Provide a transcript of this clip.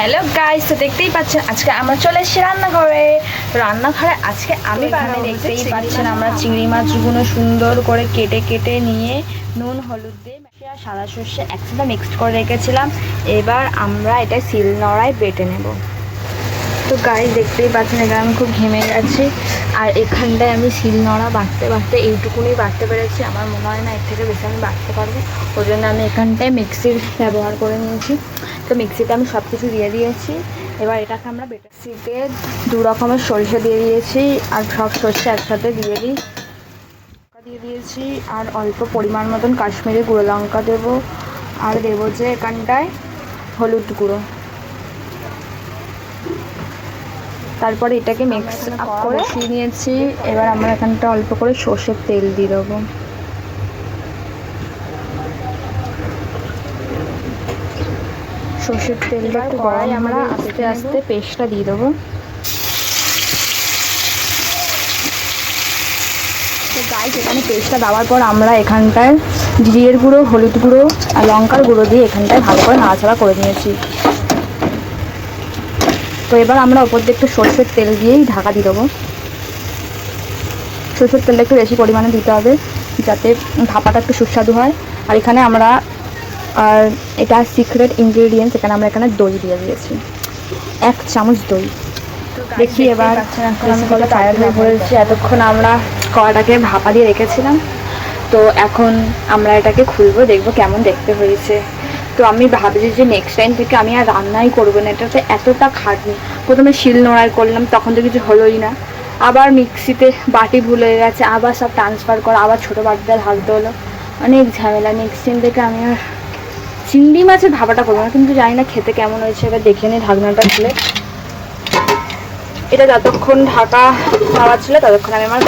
Hello guys, তো দেখতেই পাচ্ছেন আজকে আমরা চলে এসেছি রান্নাঘরে। আজকে আমি দেখতেই পাচ্ছেন আমরা চিংড়ি মাছগুলো সুন্দর করে কেটে কেটে নিয়ে নুন হলুদ দিয়ে আর সাদা সর্ষে একসাথে মিক্সড করে রেখেছিলাম। এবার আমরা এটা শিলনোড়ায় বেটে নেব। তো গাইস দেখতেই পাচ্ছেন এখানে আমি খুব ঘেমে গেছি, আর এখানটায় আমি শিলনোড়া বাটতে বাটতে এইটুকুনি বাটতে পেরেছি। আমার মনে হয় না এর থেকে বেশি আমি বাটতে পারবো, ওই জন্য আমি এখানটায় মিক্সির ব্যবহার করে নিয়েছি। তো মিক্সিতে আমি সব কিছু দিয়ে দিয়েছি। এবার এটাকে আমরা মিক্সিতে দু রকমের সরষে দিয়ে দিয়েছি, আর সব সরষে একসাথে দিয়ে দিয়েছি। আর অল্প পরিমাণ মতন কাশ্মীরি গুঁড়ো লঙ্কা দেবো, আর দেবো যে এখানটায় হলুদ গুঁড়ো। তারপরে এটাকে মিক্স আপ করে বসিয়ে নিয়েছি। এবার আমরা এখানটা অল্প করে সর্ষের তেল দিয়ে দেবো। সর্ষের তেলটা একটু গরম আমরা আস্তে আস্তে পেস্টটা দিয়ে দেবো। তো গাইস এখানে পেস্টটা দেওয়ার পর আমরা এখানটায় জিরের গুঁড়ো, হলুদ গুঁড়ো আর লঙ্কার গুঁড়ো দিয়ে এখানটায় ভালো করে নাড়াচাড়া করে নিয়েছি। তো এবার আমরা ওপর দিয়ে একটু সর্ষের তেল দিয়েই ঢাকা দিয়ে দেবো। সর্ষের তেলটা একটু বেশি পরিমাণে দিতে হবে যাতে ভাপাটা একটু সুস্বাদু হয়। আর এখানে আমরা আর এটা সিক্রেট ইনগ্রেডিয়েন্টস, এখানে দই দিয়ে দিয়েছি, 1 চামচ দই। দেখি এবার আমি কত টায়ার্ড হয়ে পড়েছি। এতক্ষণ আমরা কড়াটাকে ভাপা দিয়ে রেখেছিলাম, তো এখন আমরা এটাকে খুলবো, দেখবো কেমন দেখতে হয়েছে। তো আমি ভাবছি যে নেক্সট টাইম থেকে আমি আর রান্নাই করবো না। এটাতে এতটা খাটনি, প্রথমে শিলনোড়ায় করলাম তখন তো কিছু হলোই না, আবার মিক্সিতে বাটি ভুলে গেছে, আবার সব ট্রান্সফার করা, আবার ছোটো বাটিতে ঢালতে হলো, অনেক ঝামেলা। নেক্সট টাইম থেকে আমি আর চিংড়ি মাছের ভাপাটা করবো না, কিন্তু জানি না খেতে কেমন হয়েছে। এবার দেখে নিই ঢাকনাটা খুলে। এটা যতক্ষণ ঢাকা দেওয়া ছিল ততক্ষণ আমি আমার